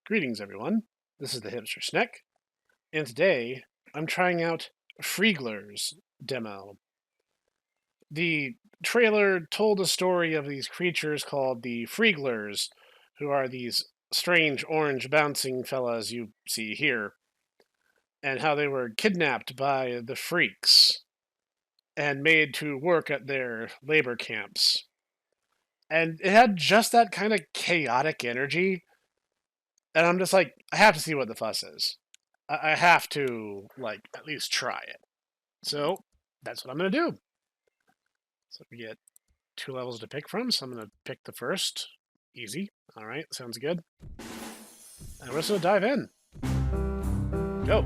Greetings, everyone. This is the hipster Snek, and today I'm trying out Freegglers demo. The trailer told a story of these creatures called the Freegglers, who are these strange orange bouncing fellas you see here, and how they were kidnapped by the freaks and made to work at their labor camps. And it had just that kind of chaotic energy, and I'm just like, I have to see what the fuss is. I have to, like, at least try it. So that's what I'm going to do. So we get 2 levels to pick from, so I'm going to pick the first. Easy. All right, sounds good. And we're just going to dive in. Go.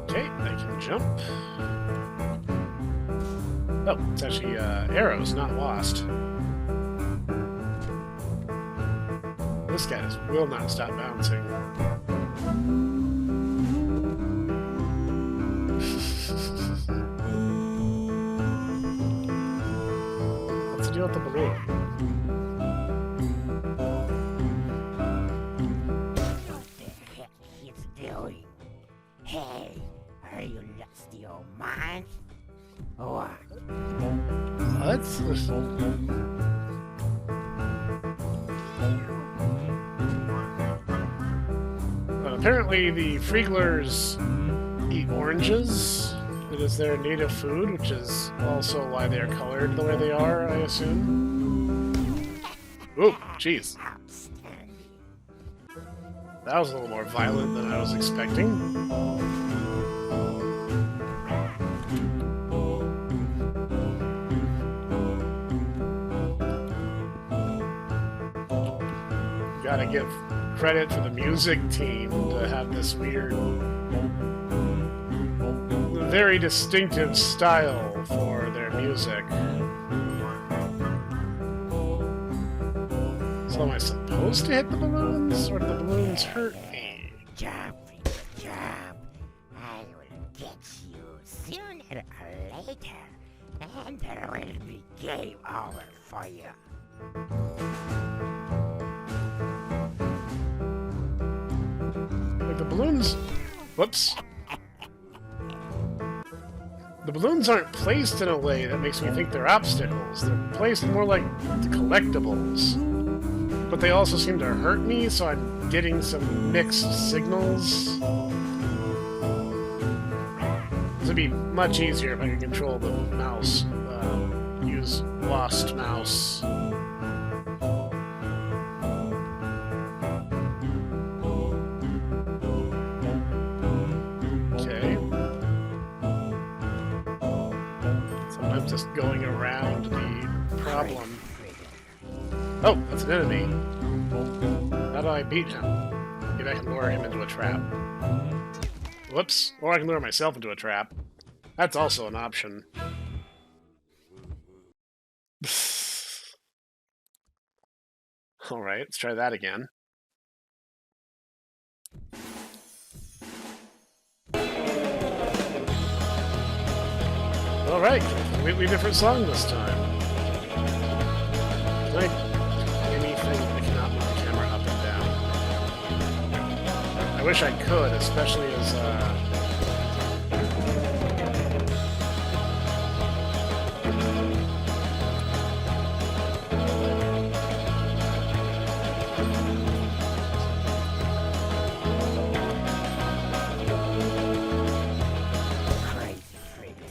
Okay, I can jump. Oh, it's actually arrows, not lost. This guy just will not stop bouncing. What's the deal with the balloon? What the heck it's doing? Hey, are you lost your mind? What? What? Apparently, the Freegglers eat oranges. It is their native food, which is also why they are colored the way they are, I assume. Ooh, jeez. Outstanding. That was a little more violent than I was expecting. Gotta give credit for the music team to have this weird, very distinctive style for their music. So am I supposed to hit the balloons, or do the balloons hurt me? Jump, jump. I will get you sooner or later, and there will be game over for you. Like the balloons... Whoops. The balloons aren't placed in a way that makes me think they're obstacles. They're placed more like collectibles. But they also seem to hurt me, so I'm getting some mixed signals. This would be much easier if I could control the mouse. Use Lost Mouse. Okay. So I'm just going around the problem. Oh, that's an enemy. How do I beat him? Maybe I can lure him into a trap. Whoops. Or I can lure myself into a trap. That's also an option. Alright, let's try that again. Alright, completely different song this time. Like anything, I cannot move the camera up and down. I wish I could, especially as Crazy freaking.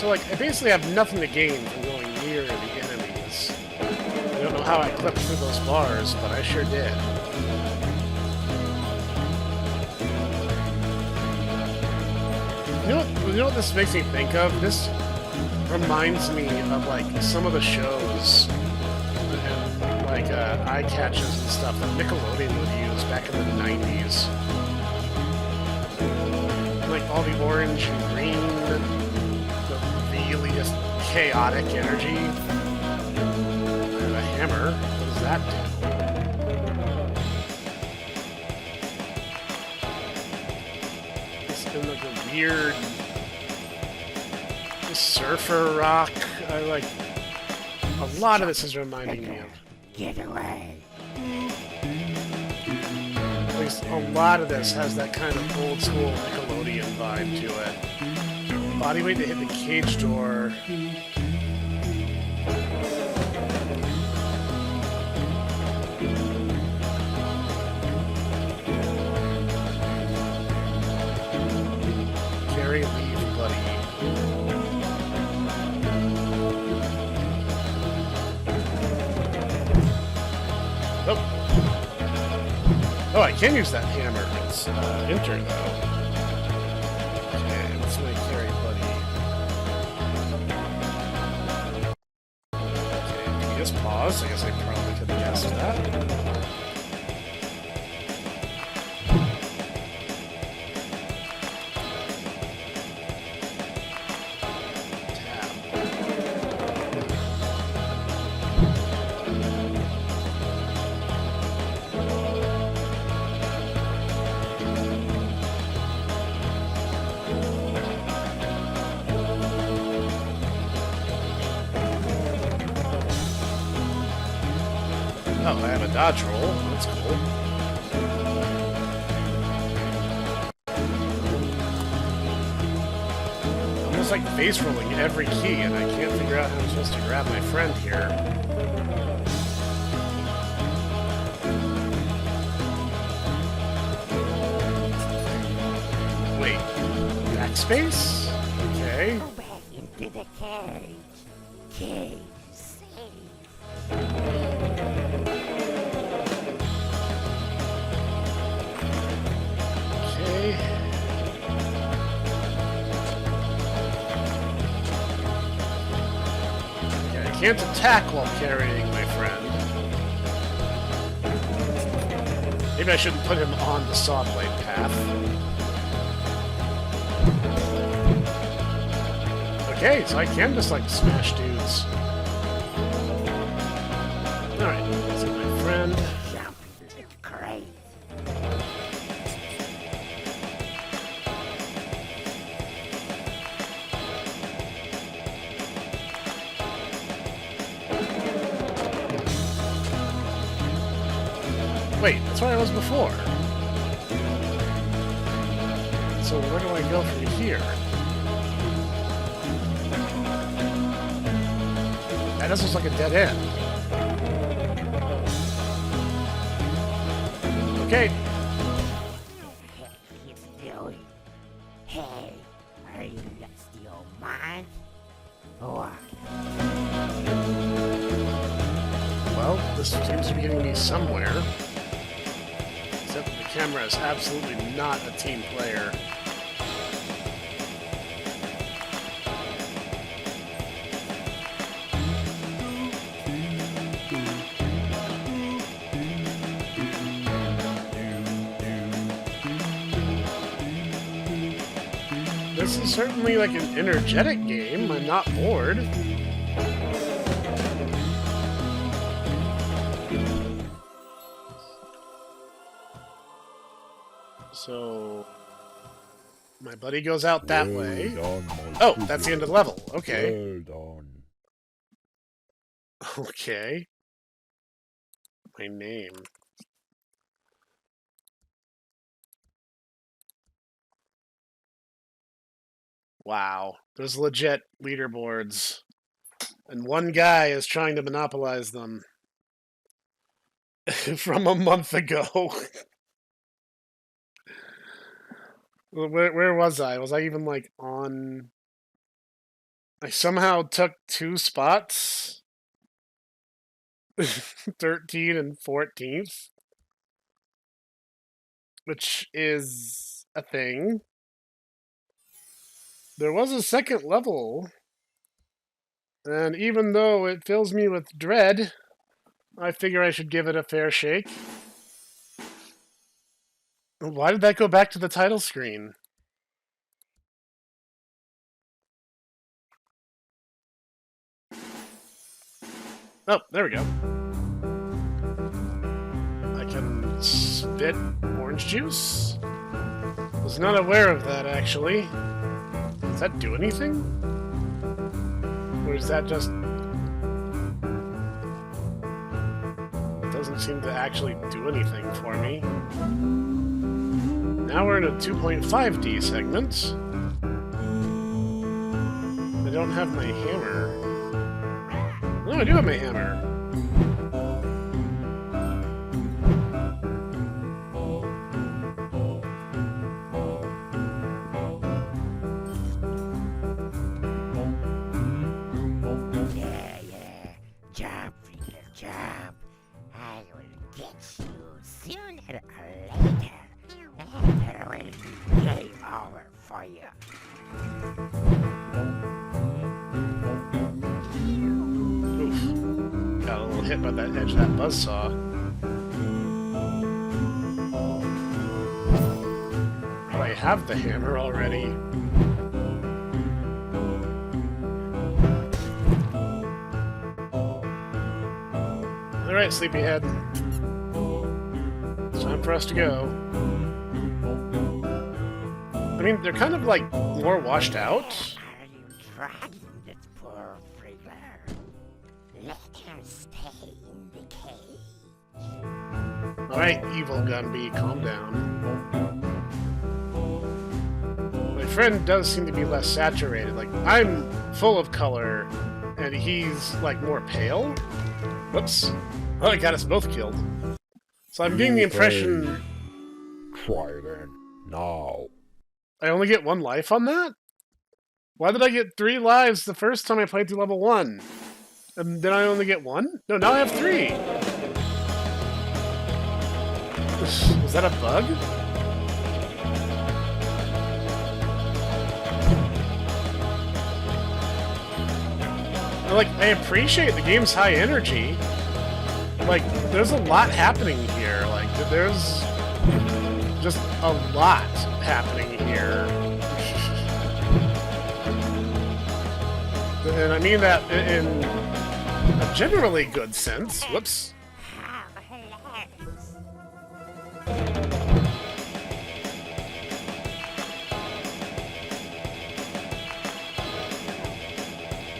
so like I basically have nothing to gain from going near the enemies. I don't know how I clipped through those bars, but I sure did. You know what this makes me think of? This reminds me of like some of the shows and like eyecatches and stuff that Nickelodeon would use back in the 90s. Like all the orange and green, the really just chaotic energy. And a hammer. What does that do? It's been like a weird surfer rock. I like a lot of this is reminding me of. Get away. At least a lot of this has that kind of old school Nickelodeon vibe to it. Body weight to hit the cage door. Carry, leave, buddy. Oh. Oh, I can use that hammer. It's enter though. Okay, what's my carry, buddy? Okay, can you just pause? I guess I probably could have guessed that. Oh, I have a dodge roll. That's cool. Almost like face rolling every key, and I can't figure out how I'm supposed to grab my friend here. Wait, backspace? Okay. Go back into the cage. Cage safe. Okay. Yeah, I can't attack while carrying my friend. Maybe I shouldn't put him on the saw blade path. Okay, so I can just like smash dudes. Alright, this is my friend. Jump into the crate. Wait, that's where I was before. So where do I go from here? That just looks like a dead end. Okay. What the heck you doing? Hey, are you lost your mind? What? Well, this seems to be getting me somewhere. Except that the camera is absolutely not a team player. This is certainly like an energetic game. I'm not bored. So my buddy goes out that way. Oh, that's the end of the level. Okay. Well done. Okay. My name. Wow. There's legit leaderboards. And one guy is trying to monopolize them. From a month ago. Where was I? Was I even like on... I somehow took 2 spots. 13 and 14th. Which is a thing. There was a second level. And even though it fills me with dread, I figure I should give it a fair shake. Why did that go back to the title screen? Oh, there we go. I can spit orange juice? Was not aware of that, actually. Does that do anything? Or is that just... doesn't seem to actually do anything for me. Now we're in a 2.5D segment. I don't have my hammer. No, I do have my hammer. Yeah. Jump, Freegler, jump. I will get you sooner or later. And there will be game over for you. Oof. Got a little hit by that edge of that buzzsaw. But I have the hammer already. Alright, sleepyhead. It's time for us to go. I mean, they're kind of like more washed out. Are you dragging this poor Freegler? Let her stay in the cage. Alright, evil Gumby, calm down. My friend does seem to be less saturated. Like, I'm full of color, and he's, like, more pale. Whoops. Well, it got us both killed. So I'm getting the impression... Try then. Now. I only get 1 life on that? Why did I get 3 lives the first time I played through level 1? And then I only get 1? No, now I have 3! Was that a bug? Like, I appreciate the game's high energy. Like, there's a lot happening here. Like, there's just a lot happening here. And I mean that in a generally good sense. Whoops. How hilarious.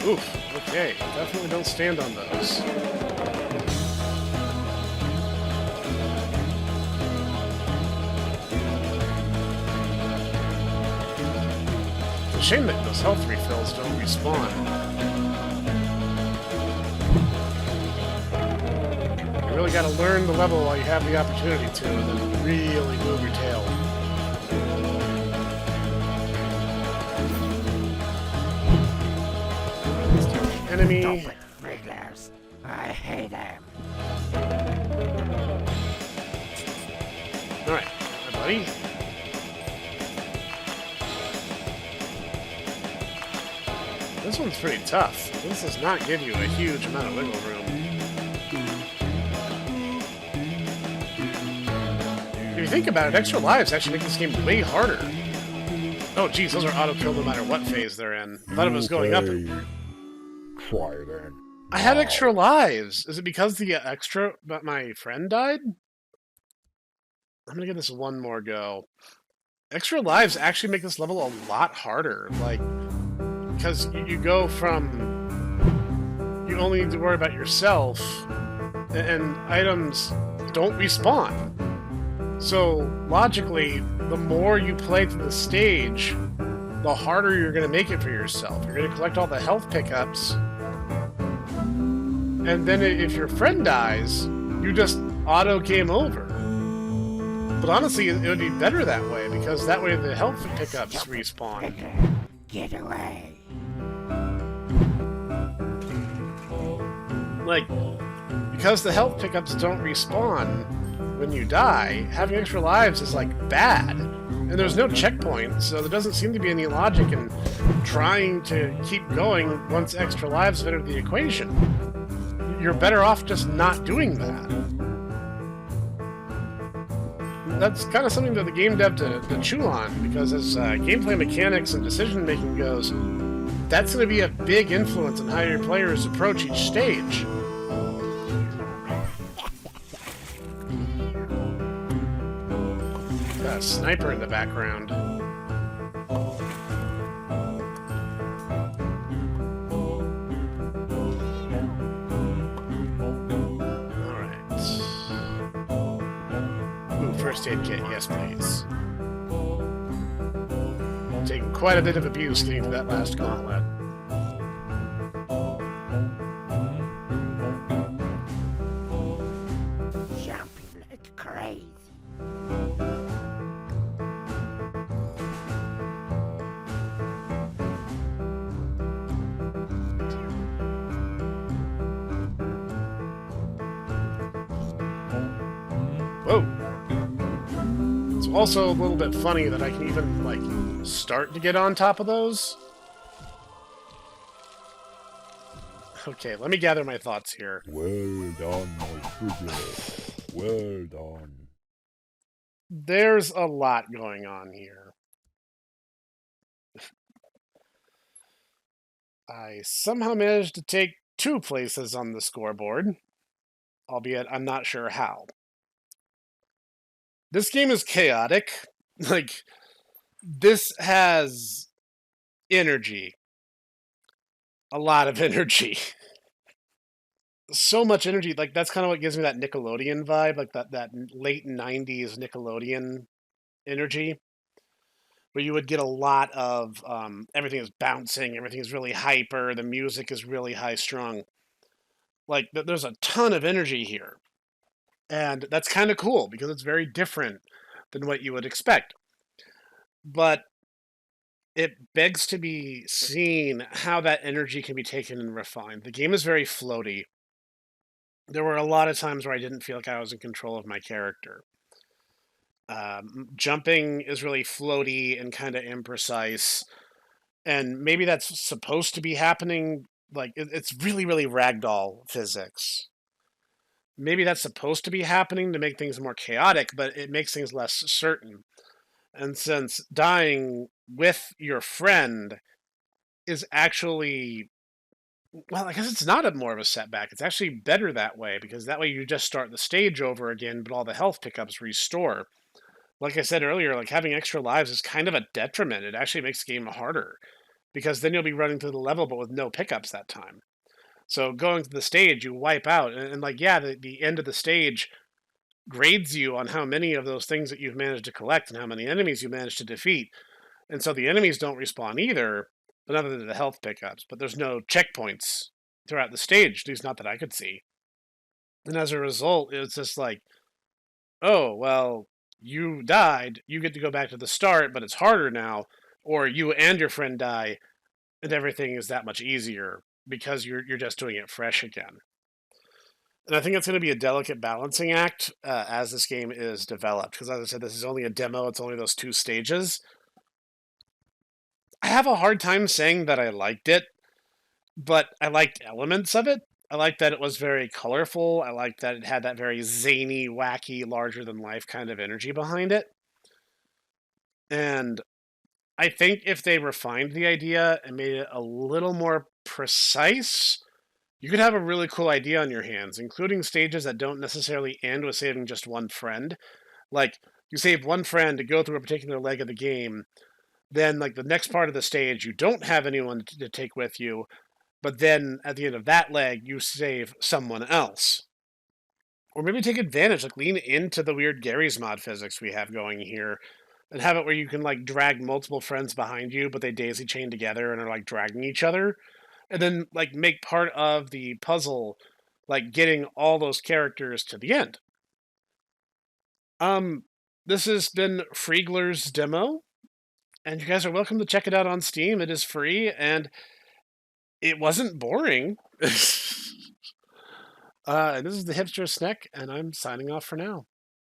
Oof, okay. Definitely don't stand on those. It's a shame that those health refills don't respawn. You really gotta learn the level while you have the opportunity to, and then really move your tail. Enemy. Stupid Freeglers. I hate them. Alright, my buddy. This one's pretty tough. This does not give you a huge amount of wiggle room. If you think about it, extra lives actually make this game way harder. Oh geez, those are auto-kill no matter what phase they're in. I thought it was going up. Try then. I had extra lives! Is it because the extra... but my friend died? I'm gonna give this one more go. Extra lives actually make this level a lot harder. Like, because you go from... you only need to worry about yourself, and items don't respawn. So, logically, the more you play through the stage, the harder you're going to make it for yourself. You're going to collect all the health pickups, and then if your friend dies, you just auto-game over. But honestly, it would be better that way, because that way the health pickups respawn. Freegler, get away. Like, because the health pickups don't respawn when you die, having extra lives is, like, bad. And there's no checkpoint, so there doesn't seem to be any logic in trying to keep going once extra lives have entered the equation. You're better off just not doing that. That's kind of something that the game dev to chew on, because as gameplay mechanics and decision-making goes, that's going to be a big influence on how your players approach each stage. Got a sniper in the background. first aid kit, yes please. Taking quite a bit of abuse getting to that last gauntlet. Jumping like crazy. Whoa. It's also a little bit funny that I can even, like, start to get on top of those. Okay, let me gather my thoughts here. Well done, my Freegglers. Well done. There's a lot going on here. I somehow managed to take 2 places on the scoreboard, albeit I'm not sure how. This game is chaotic. Like, this has energy. A lot of energy. So much energy. Like, that's kind of what gives me that Nickelodeon vibe, like that late 90s Nickelodeon energy, where you would get a lot of everything is bouncing, everything is really hyper, the music is really high strung. Like, there's a ton of energy here. And that's kind of cool because it's very different than what you would expect. But it begs to be seen how that energy can be taken and refined. The game is very floaty. There were a lot of times where I didn't feel like I was in control of my character. Jumping is really floaty and kind of imprecise. And maybe that's supposed to be happening. Like, it's really, really ragdoll physics. Maybe that's supposed to be happening to make things more chaotic, but it makes things less certain. And since dying with your friend is actually, well, I guess it's not more of a setback. It's actually better that way, because that way you just start the stage over again, but all the health pickups restore. Like I said earlier, like having extra lives is kind of a detriment. It actually makes the game harder, because then you'll be running through the level, but with no pickups that time. So going to the stage, you wipe out, and like, yeah, the end of the stage grades you on how many of those things that you've managed to collect and how many enemies you managed to defeat. And so the enemies don't respawn either, but other than the health pickups. But there's no checkpoints throughout the stage, at least not that I could see. And as a result, it's just like, oh, well, you died, you get to go back to the start, but it's harder now. Or you and your friend die, and everything is that much easier because you're just doing it fresh again. And I think it's going to be a delicate balancing act as this game is developed. Because as I said, this is only a demo. It's only those 2 stages. I have a hard time saying that I liked it, but I liked elements of it. I liked that it was very colorful. I liked that it had that very zany, wacky, larger-than-life kind of energy behind it. And I think if they refined the idea and made it a little more precise, you could have a really cool idea on your hands, including stages that don't necessarily end with saving just one friend. Like, you save one friend to go through a particular leg of the game, then, like, the next part of the stage, you don't have anyone to take with you, but then at the end of that leg, you save someone else. Or maybe take advantage, like, lean into the weird Gary's Mod physics we have going here, and have it where you can, like, drag multiple friends behind you, but they daisy chain together and are, like, dragging each other. And then, like, make part of the puzzle, like, getting all those characters to the end. This has been Freegglers demo, and you guys are welcome to check it out on Steam. It is free, and it wasn't boring. And this is the hipster Snek, and I'm signing off for now.